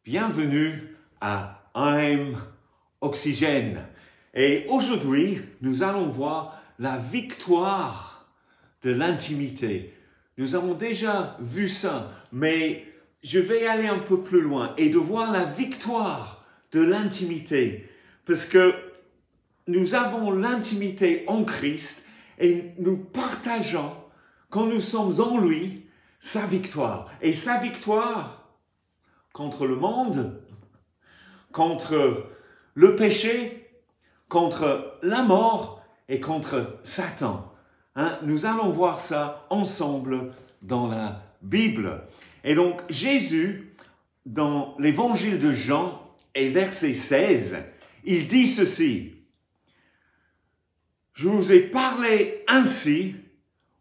Bienvenue à I'm Oxygène. Et aujourd'hui, nous allons voir la victoire de l'intimité. Nous avons déjà vu ça, mais je vais aller un peu plus loin et de voir la victoire de l'intimité. Parce que nous avons l'intimité en Christ et nous partageons, quand nous sommes en lui, sa victoire. Et sa victoire contre le monde, contre le péché, contre la mort et contre Satan. Nous allons voir ça ensemble dans la Bible. Et donc Jésus, dans l'évangile de Jean, et verset 16, il dit ceci: « Je vous ai parlé ainsi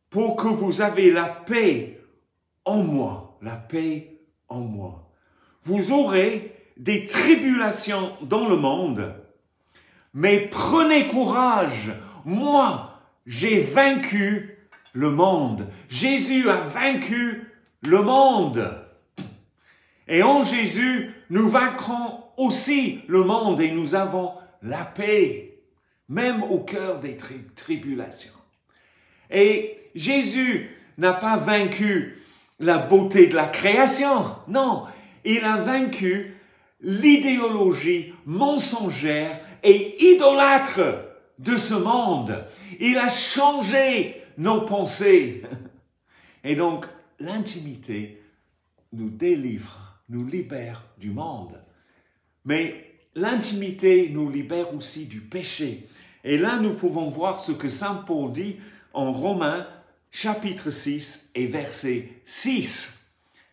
pour que vous ayez la paix en moi. » La paix en moi. Vous aurez des tribulations dans le monde, mais prenez courage. Moi, j'ai vaincu le monde. Jésus a vaincu le monde. Et en Jésus, nous vaincrons aussi le monde et nous avons la paix, même au cœur des tribulations. Et Jésus n'a pas vaincu la beauté de la création. Non, il a vaincu l'idéologie mensongère et idolâtre de ce monde. Il a changé nos pensées. Et donc, l'intimité nous délivre, nous libère du monde. Mais l'intimité nous libère aussi du péché. Et là, nous pouvons voir ce que Saint Paul dit en Romains, chapitre 6 et verset 6.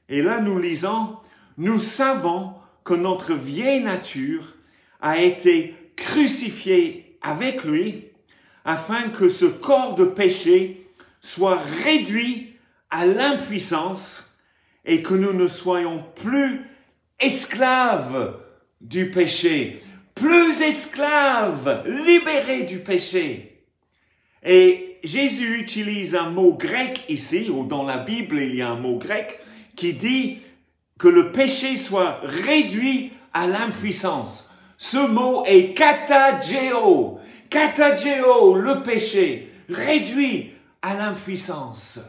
Et là, nous lisons: « Nous savons que notre vieille nature a été crucifiée avec lui, afin que ce corps de péché soit réduit à l'impuissance et que nous ne soyons plus esclaves du péché, plus esclaves, libérés du péché. » Et Jésus utilise un mot grec ici, ou dans la Bible il y a un mot grec qui dit que le péché soit réduit à l'impuissance. Ce mot est katageo. Katageo, le péché, réduit à l'impuissance.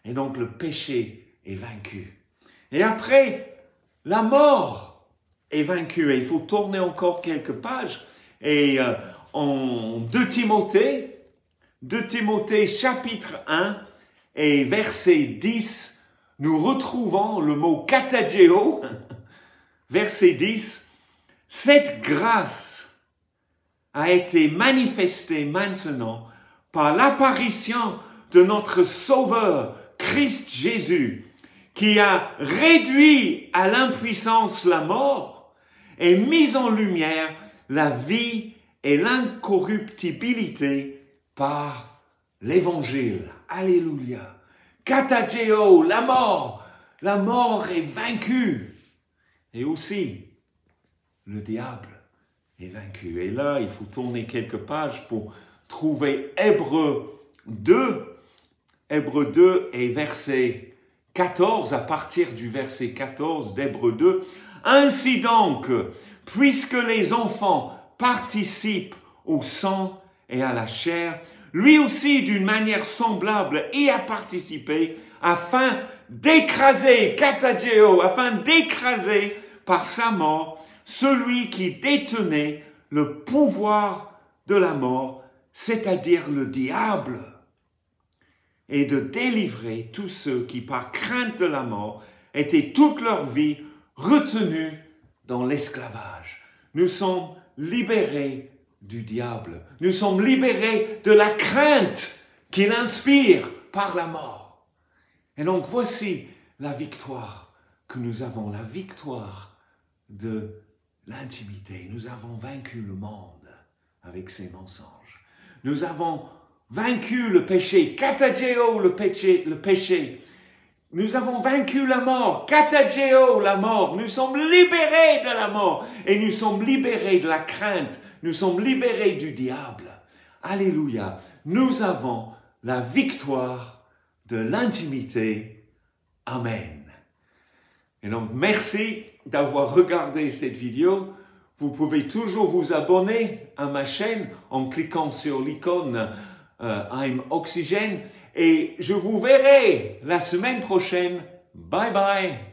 Et donc le péché est vaincu. Et après, la mort est vaincue. Et il faut tourner encore quelques pages. Et en 2 Timothée chapitre 1 et verset 10, nous retrouvons le mot katageo, verset 10. « Cette grâce a été manifestée maintenant par l'apparition de notre Sauveur, Christ Jésus, qui a réduit à l'impuissance la mort et mis en lumière la vie et l'incorruptibilité par l'Évangile. » Alléluia. Katageo, la mort est vaincue. Et aussi, le diable est vaincu. Et là, il faut tourner quelques pages pour trouver Hébreux 2 et verset 14, à partir du verset 14 d'Hébreux 2. « Ainsi donc, puisque les enfants participent au sang et à la chair, lui aussi, d'une manière semblable, y a participé afin d'écraser, katageo, afin d'écraser par sa mort celui qui détenait le pouvoir de la mort, c'est-à-dire le diable, et de délivrer tous ceux qui, par crainte de la mort, étaient toute leur vie retenus dans l'esclavage. Nous sommes libérés du diable. Nous sommes libérés de la crainte qu'il inspire par la mort. Et donc voici la victoire que nous avons, la victoire de l'intimité. Nous avons vaincu le monde avec ses mensonges. Nous avons vaincu le péché, katageo, le péché. Nous avons vaincu la mort, katageo, la mort. Nous sommes libérés de la mort et nous sommes libérés de la crainte. Nous sommes libérés du diable. Alléluia. Nous avons la victoire de l'intimité. Amen. Et donc, merci d'avoir regardé cette vidéo. Vous pouvez toujours vous abonner à ma chaîne en cliquant sur l'icône I'm Oxygène. Et je vous verrai la semaine prochaine. Bye bye.